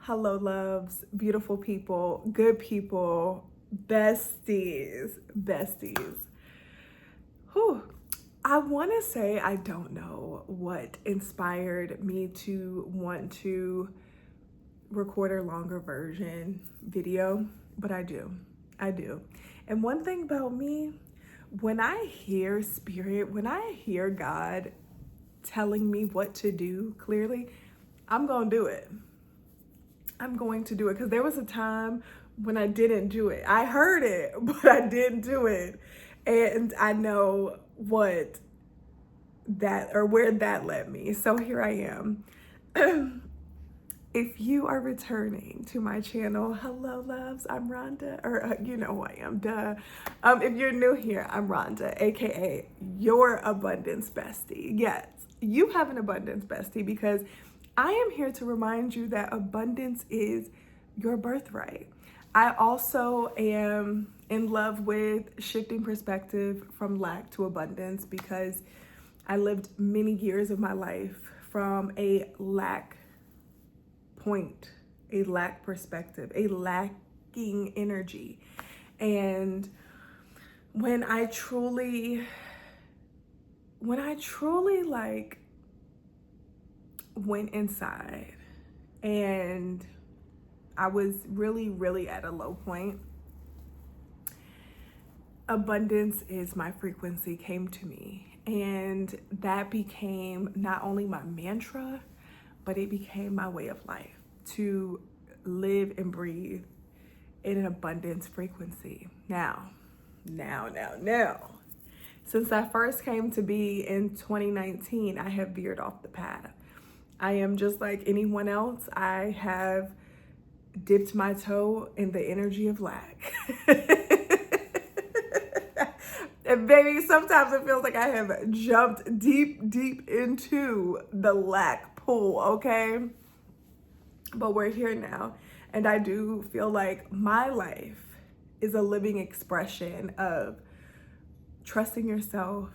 Hello, loves, beautiful people, good people, besties. Whew. I want to say I don't know what inspired me to want to record a longer version video, but I do. And one thing about me, when I hear spirit, when I hear God telling me what to do clearly, I'm going to do it. I'm going to do it because there was a time when I didn't do it. I heard it, but I didn't do it. And I know what that or where that led me. So here I am. If you are returning to my channel, hello loves, I'm Rhonda, or you know who I am, duh. If you're new here, I'm Rhonda, AKA your abundance bestie. Yes, you have an abundance bestie because I am here to remind you that abundance is your birthright. I also am in love with shifting perspective from lack to abundance because I lived many years of my life from a lack point, a lack perspective, a lacking energy. And when I truly like went inside and I was really at a low point, abundance is my frequency came to me, and that became not only my mantra, but it became my way of life to live and breathe in an abundance frequency. Now, since that first came to be in 2019, I have veered off the path. I am just like anyone else. I have dipped my toe in the energy of lack. And baby, sometimes it feels like I have jumped deep into the lack pool, okay? But we're here now. And I do feel like my life is a living expression of trusting yourself,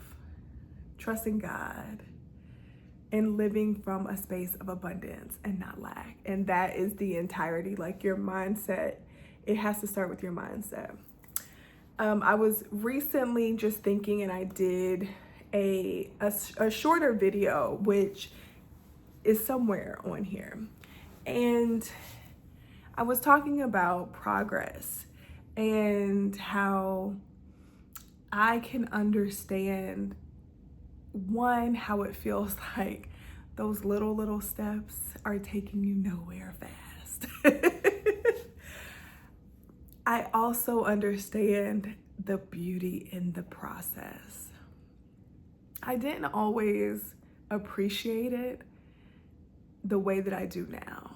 trusting God, and living from a space of abundance and not lack. And that is the entirety, like your mindset. It has to start with your mindset. I was recently just thinking, and I did a shorter video, which is somewhere on here. And I was talking about progress and how I can understand, one, how it feels like those little steps are taking you nowhere fast. I also understand the beauty in the process. I didn't always appreciate it the way that I do now.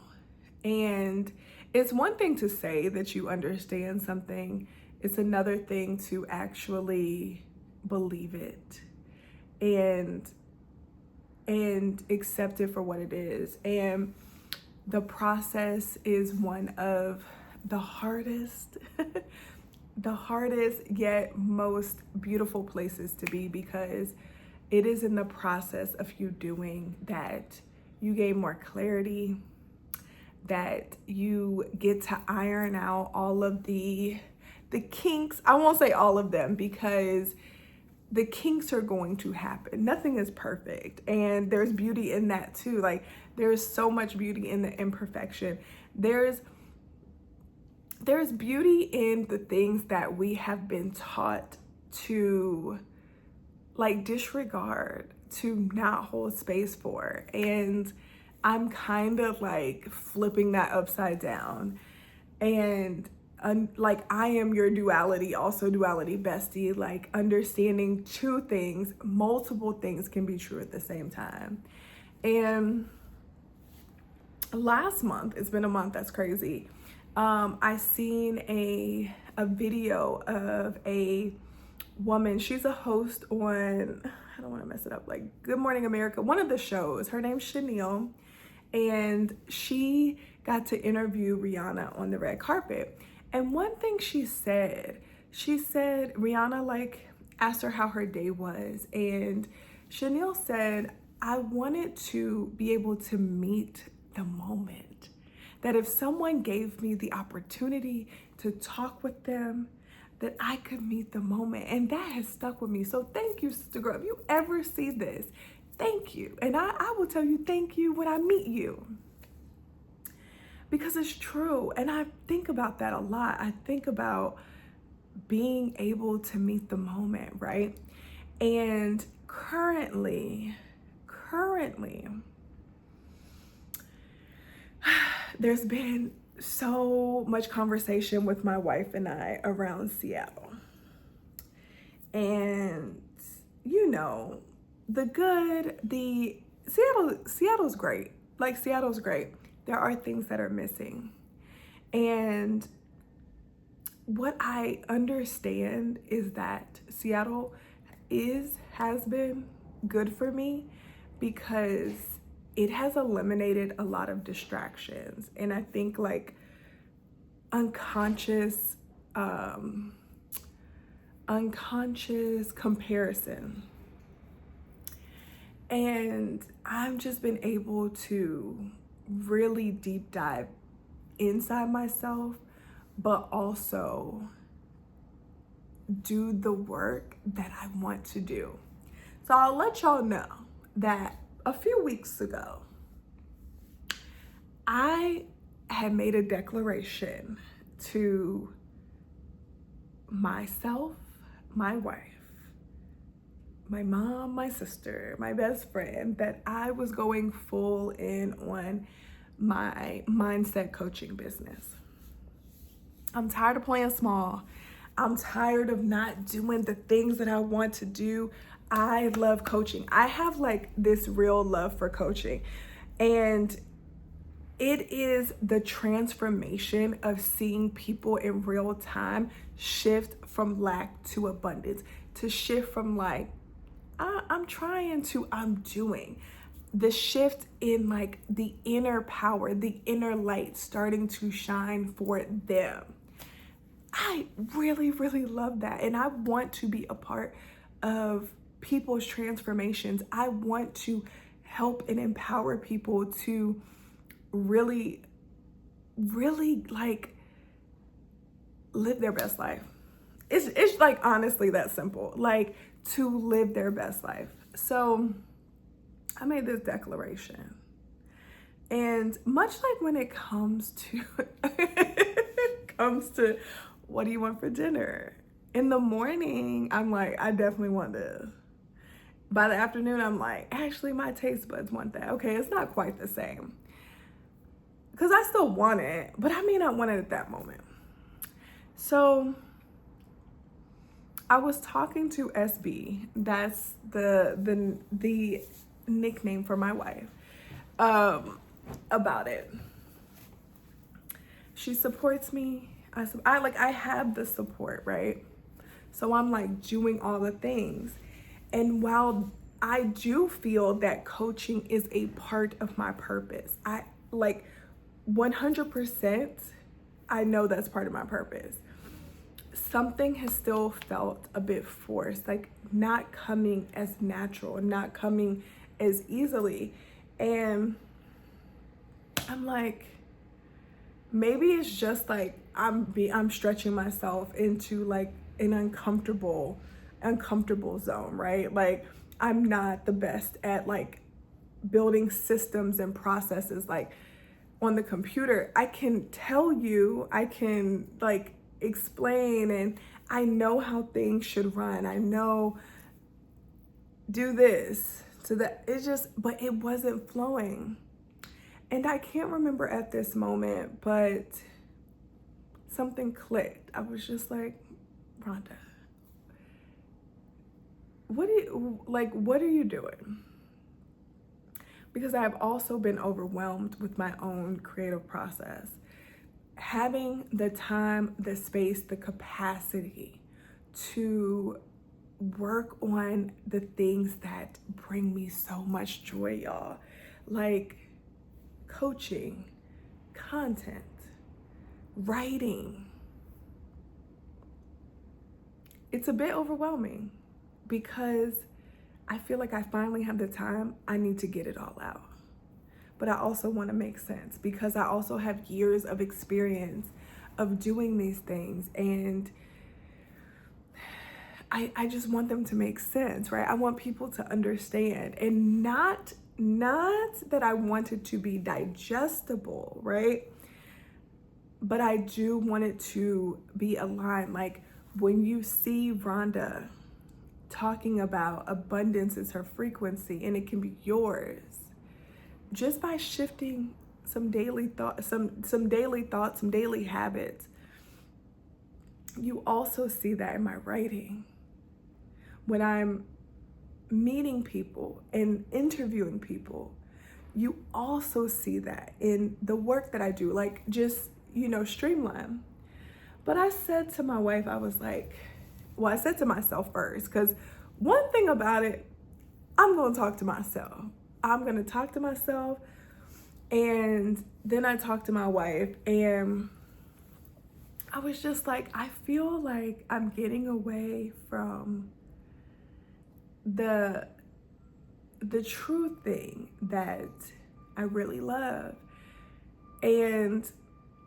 And it's one thing to say that you understand something. It's another thing to actually believe it and accept it for what it is. And the process is one of the hardest yet most beautiful places to be, because it is in the process of you doing that you gain more clarity, that you get to iron out all of the kinks. I won't say all of them, because the kinks are going to happen. Nothing is perfect. And there's beauty in that too. Like, there's so much beauty in the imperfection. There's beauty in the things that we have been taught to like disregard, to not hold space for. And I'm kind of like flipping that upside down. And like, I am your duality, also duality bestie, like understanding two things, multiple things can be true at the same time. And last month, it's been a month, that's crazy. I seen a video of a woman. She's a host on, I don't want to mess it up, like Good Morning America, one of the shows. Her name's Chanel, and she got to interview Rihanna on the red carpet. And one thing she said Rihanna like asked her how her day was, and Chanel said, I wanted to be able to meet the moment. that if someone gave me the opportunity to talk with them, that I could meet the moment. And that has stuck with me. So thank you, Sister Girl. If you ever see this, thank you. And I will tell you thank you when I meet you. Because it's true. And I think about that a lot. I think about being able to meet the moment, right? And currently, there's been so much conversation with my wife and I around Seattle. And you know, Seattle's great. Like, Seattle's great. There are things that are missing. And what I understand is that Seattle has been good for me because it has eliminated a lot of distractions. And I think like unconscious comparison. And I've just been able to really deep dive inside myself, but also do the work that I want to do. So I'll let y'all know that a few weeks ago, I had made a declaration to myself, my wife, my mom, my sister, my best friend, that I was going full in on my mindset coaching business. I'm tired of playing small. I'm tired of not doing the things that I want to do. I love coaching. I have like this real love for coaching. And it is the transformation of seeing people in real time shift from lack to abundance, to shift from like, I'm trying to, I'm doing. The shift in like the inner power, the inner light starting to shine for them. I really, really love that. And I want to be a part of people's transformations. I want to help and empower people to really, really like live their best life. It's like honestly that simple, like to live their best life. So I made this declaration. And much like when it comes to what do you want for dinner? In the morning, I'm like, I definitely want this. By the afternoon, I'm like, actually my taste buds want that. Okay, it's not quite the same. Because I still want it, but I may not want it at that moment. So I was talking to SB, that's the nickname for my wife, about it. She supports me. I have the support, right? So I'm like doing all the things. And while I do feel that coaching is a part of my purpose, I like 100%, I know that's part of my purpose. Something has still felt a bit forced, like not coming as natural, not coming as easily. And I'm like, maybe it's just like I'm stretching myself into like an uncomfortable zone, right? Like I'm not the best at like building systems and processes. Like on the computer, I can tell you, I can like explain, and I know how things should run. I know do this to that. It's just, but it wasn't flowing. And I can't remember at this moment, but something clicked. I was just like, Rhonda, what are you doing? Because I've also been overwhelmed with my own creative process. Having the time, the space, the capacity to work on the things that bring me so much joy, y'all. Like coaching, content, writing. It's a bit overwhelming because I feel like I finally have the time. I need to get it all out. but I also want to make sense because I also have years of experience of doing these things, and I just want them to make sense, right? I want people to understand, and not that I want it to be digestible, right? But I do want it to be aligned. Like when you see Rhonda talking about abundance is her frequency and it can be yours, just by shifting some daily thoughts, some daily habits. You also see that in my writing. When I'm meeting people and interviewing people, you also see that in the work that I do, like just, streamline. But I said to my wife, I was like, well, I said to myself first, because one thing about it, I'm going to talk to myself. I'm going to talk to myself. And then I talked to my wife, and I was just like, I feel like I'm getting away from the true thing that I really love. And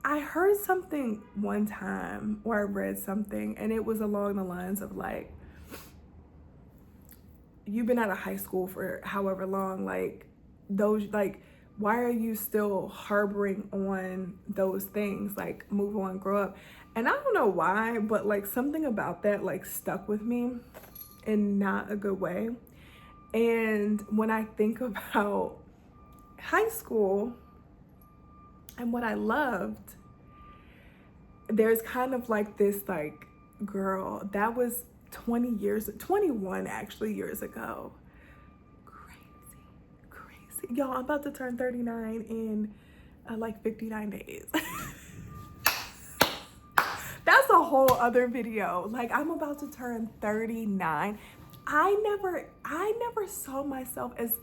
I heard something one time, or I read something, and it was along the lines of like, you've been out of high school for however long, why are you still harboring on those things? Like, move on, grow up. And I don't know why, but like something about that like stuck with me in not a good way. And when I think about high school and what I loved, there's kind of like this like girl that was 21 actually years ago. Crazy. Y'all, I'm about to turn 39 in like 59 days. That's a whole other video. Like, I'm about to turn 39. I never saw myself as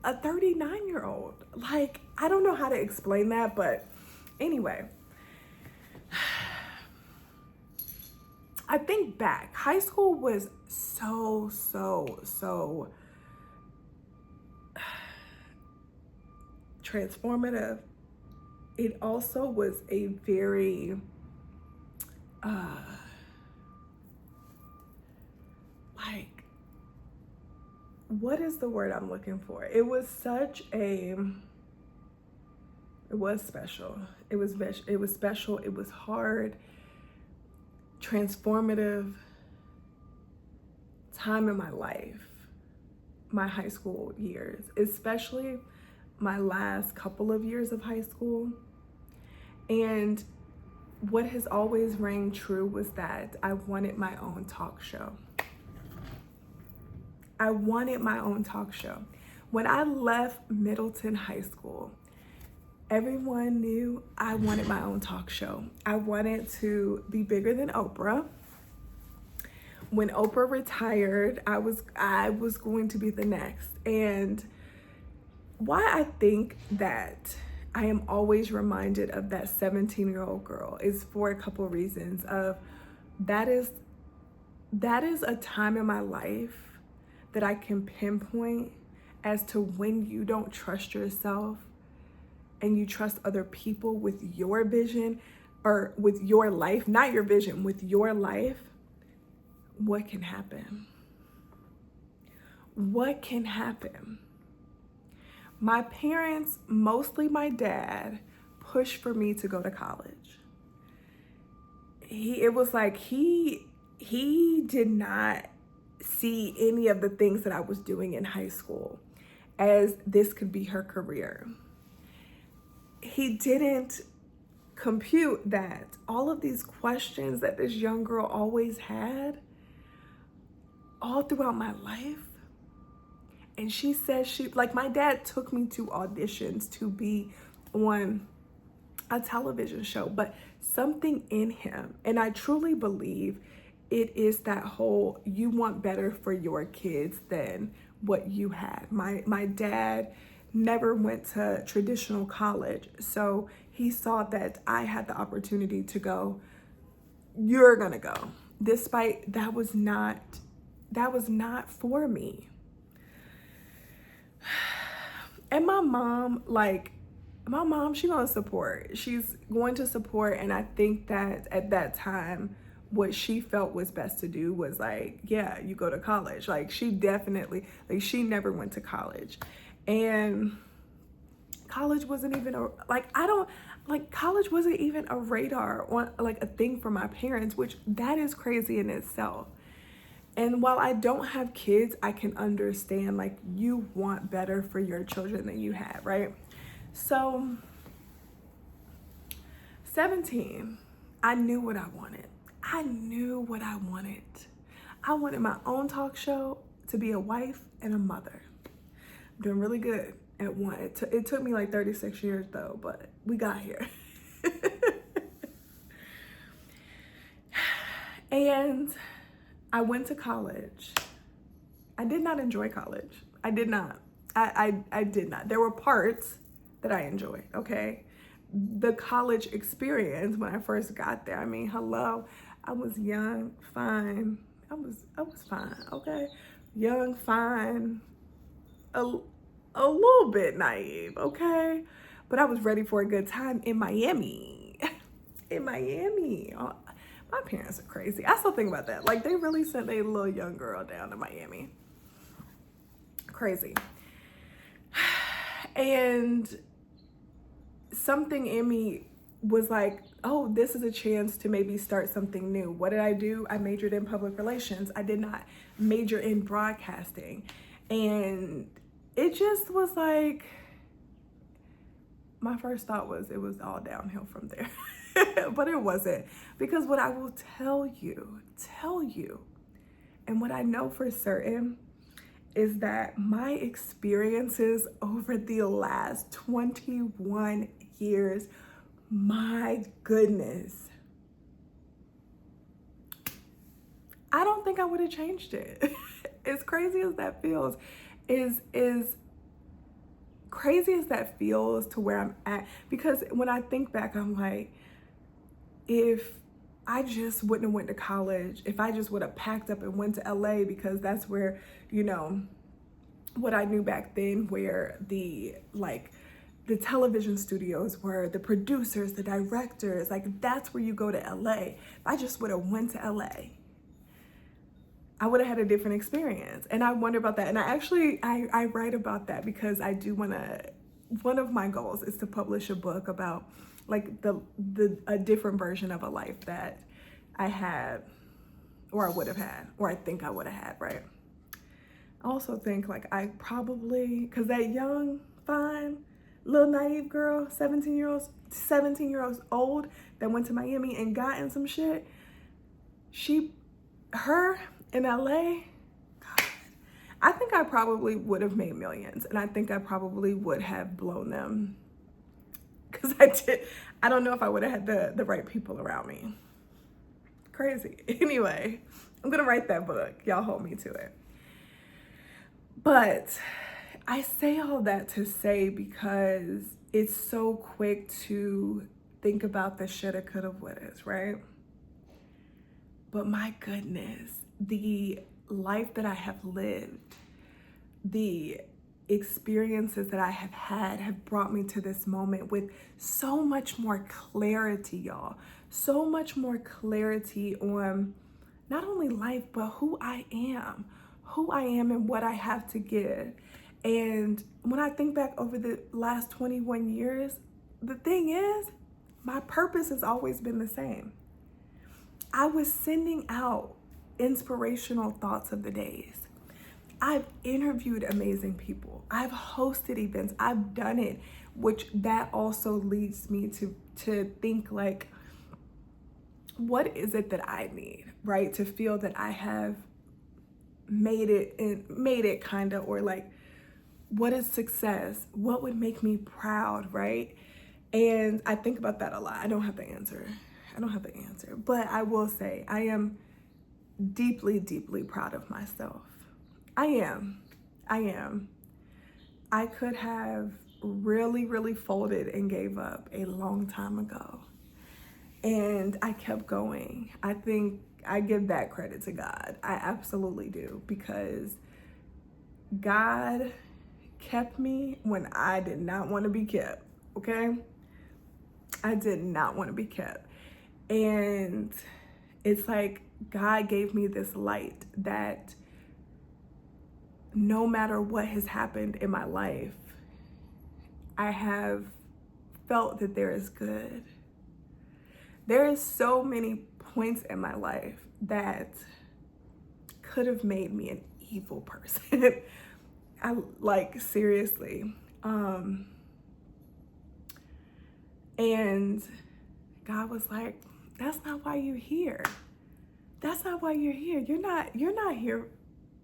a 39-year-old. Like, I don't know how to explain that, but anyway. I think back, high school was so transformative. It also was a very what is the word I'm looking for? It was special. It was special. It was hard, transformative time in my life, my high school years, especially my last couple of years of high school. And what has always rang true was that I wanted my own talk show. When I left Middleton High School, everyone knew I wanted my own talk show. I wanted to be bigger than Oprah. When Oprah retired, I was going to be the next. And why I think that I am always reminded of that 17-year-old girl is for a couple of reasons. That is a time in my life that I can pinpoint as to when you don't trust yourself and you trust other people with your vision, or with your life, not your vision, with your life. What can happen? What can happen? My parents, mostly my dad, pushed for me to go to college. It was like he did not see any of the things that I was doing in high school as this could be her career. He didn't compute that all of these questions that this young girl always had all throughout my life. And she said my dad took me to auditions to be on a television show, but something in him, and I truly believe it is that whole, you want better for your kids than what you had. My dad never went to traditional college, so he saw that I had the opportunity to go, you're gonna go, despite that was not for me. And my mom, she gonna support. She's going to support, and I think that at that time, what she felt was best to do was like, yeah, you go to college. Like, she definitely, like, she never went to college. And college wasn't even college wasn't even a radar on, like, a thing for my parents, which that is crazy in itself. And while I don't have kids, I can understand, like, you want better for your children than you had, right? So 17, I knew what I wanted. I wanted my own talk show, to be a wife and a mother. I'm doing really good at one. It took me like 36 years though, but we got here. And I went to college. I did not enjoy college. I did not. I did not. There were parts that I enjoyed, okay? The college experience when I first got there, I mean, hello, I was young, fine. I was fine, okay? Young, fine, a little bit naive, okay? But I was ready for a good time in Miami. In Miami. Oh, my parents are crazy. I still think about that. Like, they really sent a little young girl down to Miami. Crazy. And something in me was like, oh, this is a chance to maybe start something new. What did I do? I majored in public relations. I did not major in broadcasting. And it just was like, my first thought was it was all downhill from there. But it wasn't, because what I will tell you, and what I know for certain is that my experiences over the last 21 years, my goodness, I don't think I would have changed it. As crazy as that feels, is crazy as that feels to where I'm at, because when I think back, I'm like, if I just wouldn't have went to college, if I just would have packed up and went to LA, because that's where, you know, what I knew back then, where the television studios were, the producers, the directors, like, that's where you go to LA. If I just would have went to LA, I would have had a different experience. And I wonder about that. And I write about that because I do want to, one of my goals is to publish a book about like a different version of a life that I had, or I would have had, or I think I would have had, right? I also think like I probably, because that young, fine, little naive girl, 17 years old that went to Miami and got in some shit, her in LA, God, I think I probably would have made millions, and I think I probably would have blown them, because I don't know if I would have had the right people around me. Crazy. Anyway, I'm gonna write that book. Y'all hold me to it. But I say all that to say, because it's so quick to think about the shoulda, coulda, wouldas, right? But my goodness, the life that I have lived, the experiences that I have had have brought me to this moment with so much more clarity, y'all. So much more clarity on not only life, but who I am and what I have to give. And when I think back over the last 21 years, the thing is, my purpose has always been the same. I was sending out inspirational thoughts of the days. I've interviewed amazing people. I've hosted events. I've done it, which that also leads me to think like, what is it that I need, right? To feel that I have made it kind of, or like, what is success? What would make me proud, right? And I think about that a lot. I don't have the answer, but I will say I am deeply, deeply proud of myself. I am. I could have really, really folded and gave up a long time ago. And I kept going. I think I give that credit to God. I absolutely do, because God kept me when I did not want to be kept, okay? I did not want to be kept. And it's like God gave me this light that no matter what has happened in my life, I have felt that there is good. There is so many points in my life that could have made me an evil person. I like, seriously. And God was like, that's not why you're here. That's not why you're here. You're not here.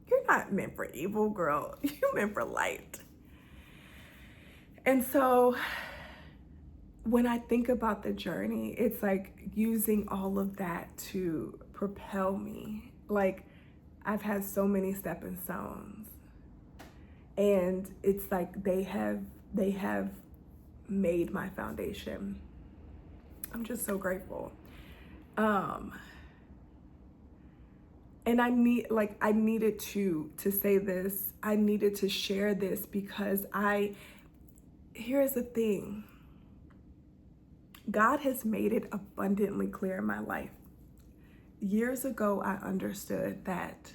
You're not meant for evil, girl. You're meant for light. And so when I think about the journey, it's like using all of that to propel me. Like, I've had so many stepping stones, and it's like they have made my foundation. I'm just so grateful. And I needed to say this. I needed to share this because here's the thing. God has made it abundantly clear in my life. Years ago, I understood that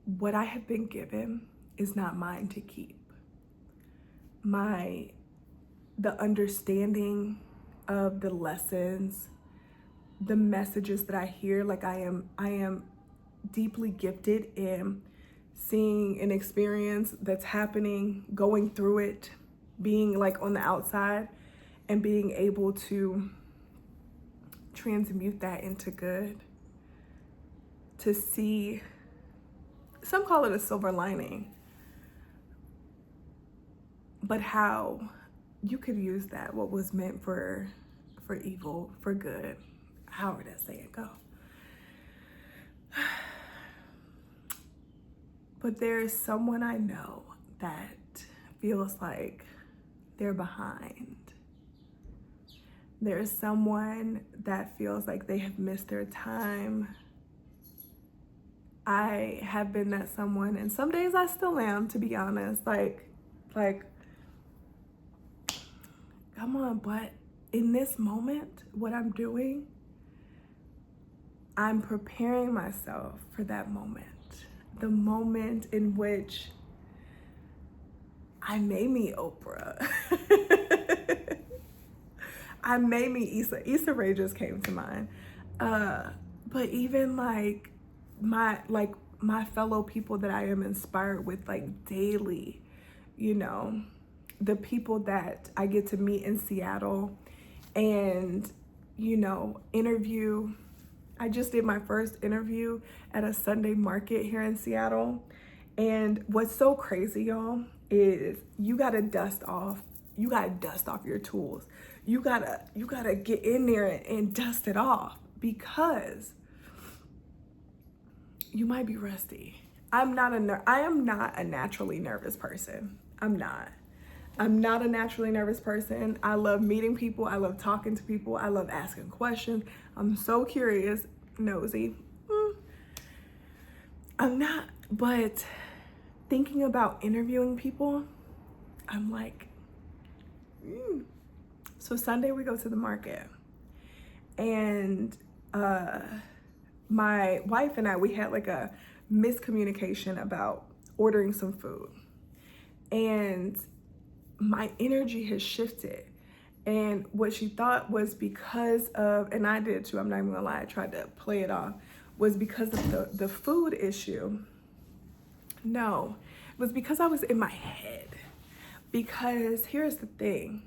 what I have been given is not mine to keep. The understanding of the lessons, the messages that I hear, like I am deeply gifted in seeing an experience that's happening, going through it, being like on the outside, and being able to transmute that into good, to see, some call it a silver lining, but how you could use that, what was meant for evil, for good, however that saying go. But there is someone I know that feels like they're behind. There's someone that feels like they have missed their time. I have been that someone, and some days I still am, to be honest. Like, come on, but in this moment, what I'm doing, I'm preparing myself for that moment. The moment in which I may meet Oprah. I may meet Issa. Issa Rae just came to mind. But even like my fellow people that I am inspired with, like, daily, you know, the people that I get to meet in Seattle and, you know, interview. I just did my first interview at a Sunday market here in Seattle. And what's so crazy, y'all, is you gotta dust off your tools. You gotta get in there and dust it off, because you might be rusty. I am not a naturally nervous person. I'm not a naturally nervous person. I love meeting people. I love talking to people. I love asking questions. I'm so curious, nosy. I'm not, but thinking about interviewing people, I'm like, So Sunday we go to the market, and my wife and I, we had like a miscommunication about ordering some food, and my energy has shifted. And what she thought was because of, and I did too, I'm not even gonna lie, I tried to play it off, was because of the food issue. No, it was because I was in my head. Because here's the thing,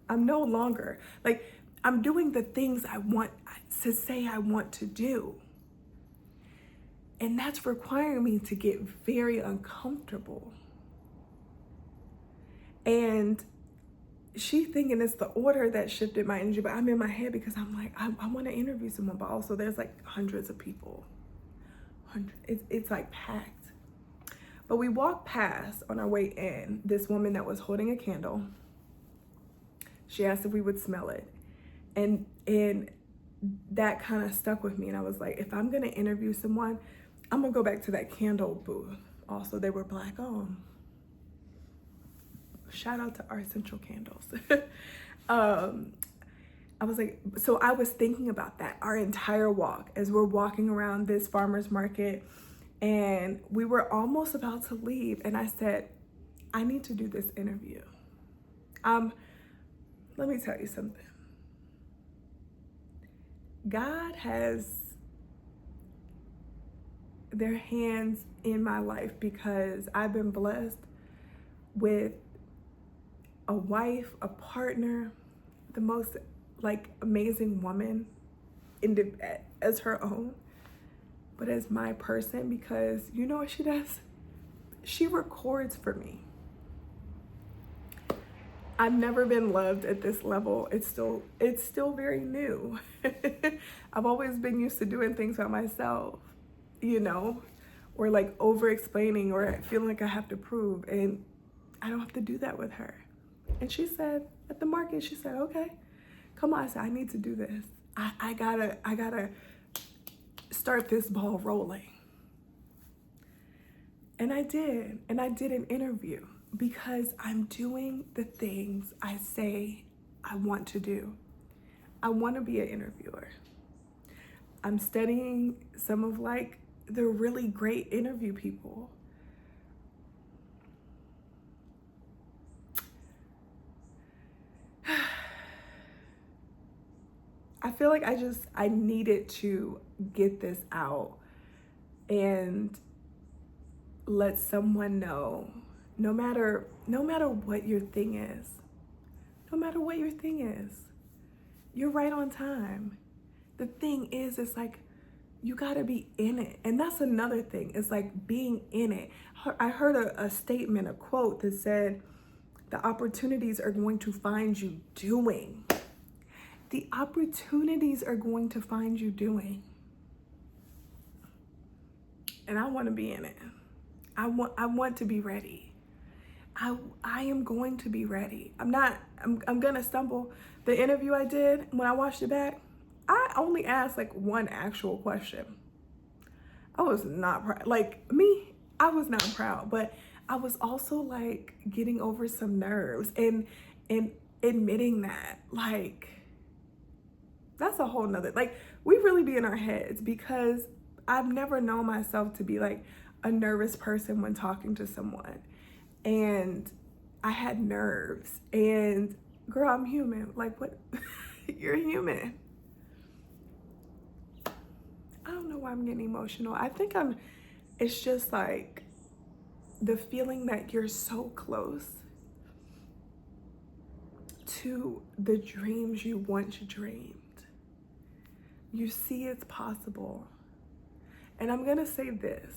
I'm no longer, like, I'm doing the things I want to say I want to do. And that's requiring me to get very uncomfortable. And she thinking it's the order that shifted my energy, but I'm in my head because I'm like, I want to interview someone, but also there's like hundreds of people. It's like packed. But we walked past on our way in this woman that was holding a candle. She asked if we would smell it. And that kind of stuck with me. And I was like, if I'm going to interview someone, I'm going to go back to that candle booth. also they were Black owned. Shout out to our Central Candles. I was like, so I was thinking about that our entire walk as we're walking around this farmer's market, and we were almost about to leave. And I said, I need to do this interview. Let me tell you something. God has their hands in my life because I've been blessed with a wife, a partner, the most amazing woman as her own, but as my person, because you know what she does? She records for me. I've never been loved at this level. It's still very new. I've always been used to doing things by myself, or over explaining or feeling like I have to prove, and I don't have to do that with her. And she said at the market, she said, okay, come on. I said, I need to do this. I gotta start this ball rolling. And I did an interview because I'm doing the things I say I want to do. I want to be an interviewer. I'm studying some of the really great interview people. I feel like I needed to get this out and let someone know, no matter what your thing is, you're right on time. The thing is, it's you gotta be in it. And that's another thing. It's being in it. I heard a statement, a quote that said, the opportunities are going to find you doing. The opportunities are going to find you doing. And I want to be in it. I want to be ready. I am going to be ready. I'm going to stumble. The interview I did, when I watched it back, I only asked one actual question. I was not proud. I was not proud, but I was also getting over some nerves and admitting that that's a whole nother, we really be in our heads, because I've never known myself to be a nervous person when talking to someone. And I had nerves, and girl, I'm human. What? You're human. I don't know why I'm getting emotional. I think it's just the feeling that you're so close to the dreams you once dreamed. You see it's possible. And I'm gonna say this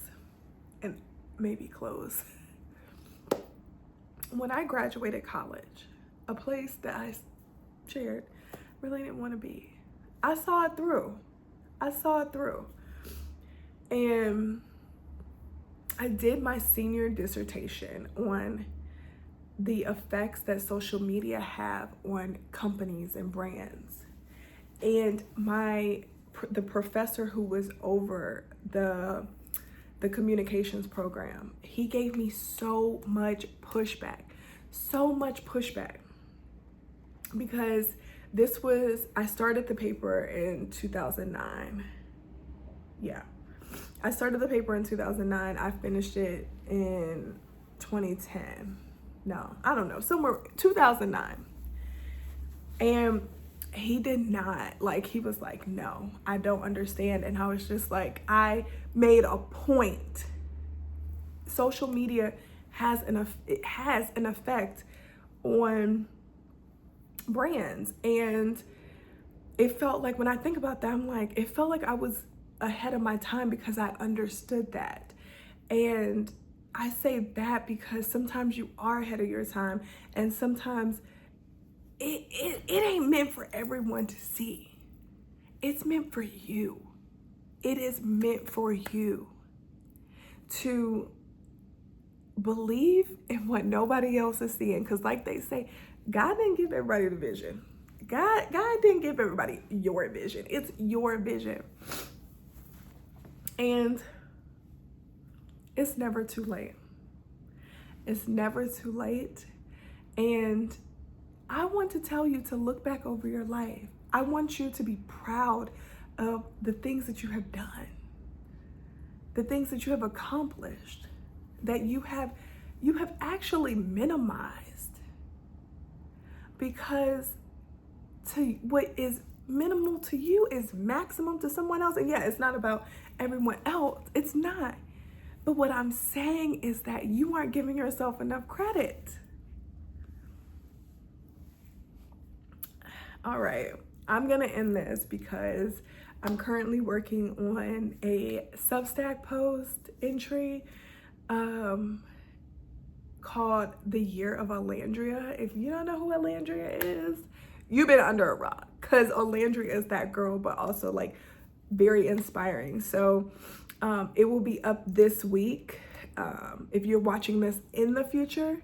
and maybe close. When I graduated college, a place that I shared really didn't want to be. I saw it through. And I did my senior dissertation on the effects that social media have on companies and brands. And the professor who was over the communications program, he gave me so much pushback, because I started the paper in 2009. Yeah, I started the paper in 2009. I finished it in 2010. No, I don't know, somewhere 2009. And he did not, he was no, I don't understand. And I was just I made a point. Social media has an effect on brands. And it felt when I think about that, I'm it felt like I was ahead of my time because I understood that. And I say that because sometimes you are ahead of your time, and sometimes it ain't meant for everyone to see. It's meant for you. It is meant for you to believe in what nobody else is seeing. Because they say, God didn't give everybody the vision. God didn't give everybody your vision. It's your vision. And it's never too late. It's never too late. And I want to tell you to look back over your life. I want you to be proud of the things that you have done, the things that you have accomplished, that you have actually minimized. Because what is minimal to you is maximum to someone else. And yeah, it's not about everyone else. It's not. But what I'm saying is that you aren't giving yourself enough credit. All right, I'm gonna end this because I'm currently working on a Substack post entry called The Year of Alandria. If you don't know who Alandria is, you've been under a rock, because Alandria is that girl, but also like very inspiring. So it will be up this week. If you're watching this in the future,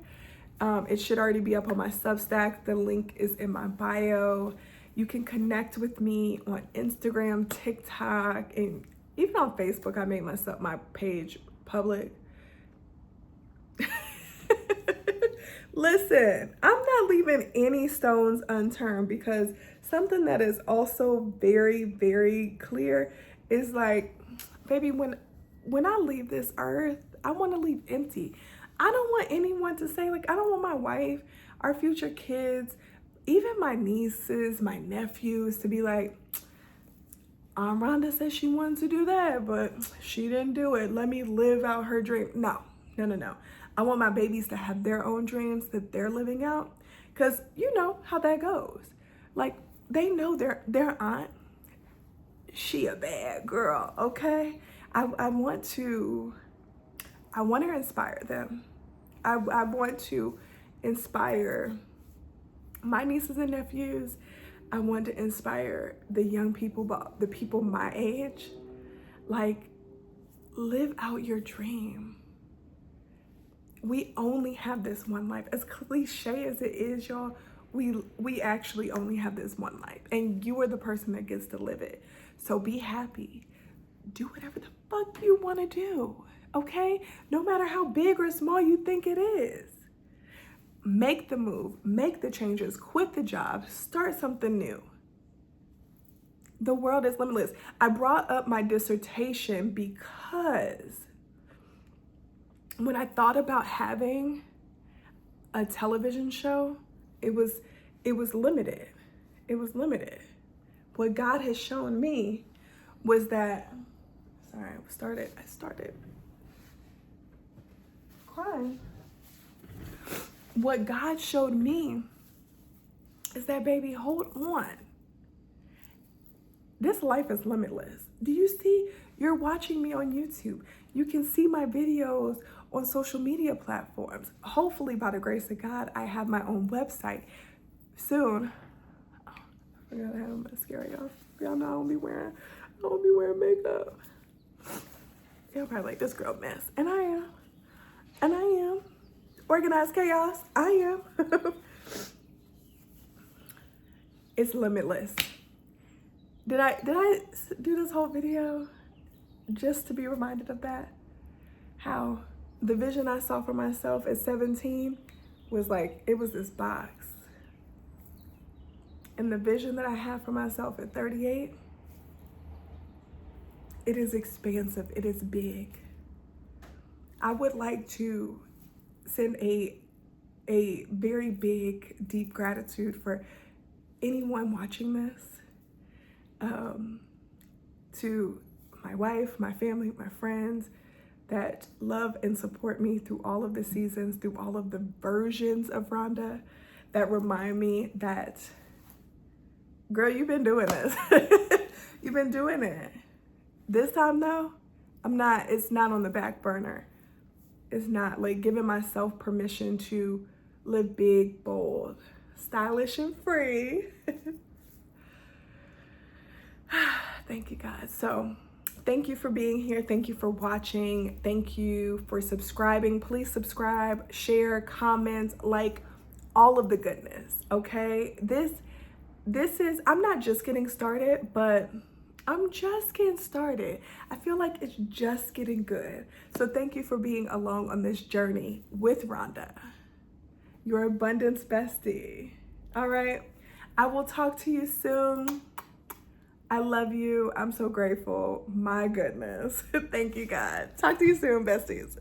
it should already be up on my Substack. The link is in my bio. You can connect with me on Instagram, TikTok, and even on Facebook. I made my page public. Listen, I'm not leaving any stones unturned, because something that is also very, very clear is like, baby, when I leave this earth, I want to leave empty. I don't want anyone to say, like, I don't want my wife, our future kids, even my nieces, my nephews to be like, Rhonda said she wanted to do that, but she didn't do it. Let me live out her dream. No. I want my babies to have their own dreams that they're living out, because you know how that goes. Like, they know their aunt, she a bad girl, okay? I want to inspire them. I want to inspire my nieces and nephews. I want to inspire the young people, but the people my age. Like, live out your dream. We only have this one life. As cliche as it is, y'all, we actually only have this one life, and you are the person that gets to live it. So be happy. Do whatever the fuck you want to do, okay? No matter how big or small you think it is. Make the move, make the changes, quit the job, start something new. The world is limitless. I brought up my dissertation because when I thought about having a television show, it was limited. It was limited. What God has shown me was that, sorry, I started crying. What God showed me is that, baby, hold on. This life is limitless. Do you see? You're watching me on YouTube. You can see my videos on social media platforms. Hopefully, by the grace of God, I have my own website soon. Oh, I forgot I have mascara, y'all. Y'all know I don't be wearing makeup. Y'all probably like, this girl mess. And I am. Organized chaos. I am. It's limitless. Did I do this whole video just to be reminded of that? How the vision I saw for myself at 17 was like, it was this box. And the vision that I have for myself at 38, it is expansive, it is big. I would like to send a very big, deep gratitude for anyone watching this, to my wife, my family, my friends that love and support me through all of the seasons, through all of the versions of Rhonda, that remind me that, girl, you've been doing this. You've been doing it. This time though, it's not on the back burner. It's not, like, giving myself permission to live big, bold, stylish, and free. Thank you, guys. So thank you for being here. Thank you for watching. Thank you for subscribing. Please subscribe, share, comment, like, all of the goodness, okay? This is, I'm not just getting started, but I'm just getting started. I feel like it's just getting good. So thank you for being along on this journey with Rhonda, your abundance bestie. All right. I will talk to you soon. I love you. I'm so grateful. My goodness. Thank you, God. Talk to you soon, besties.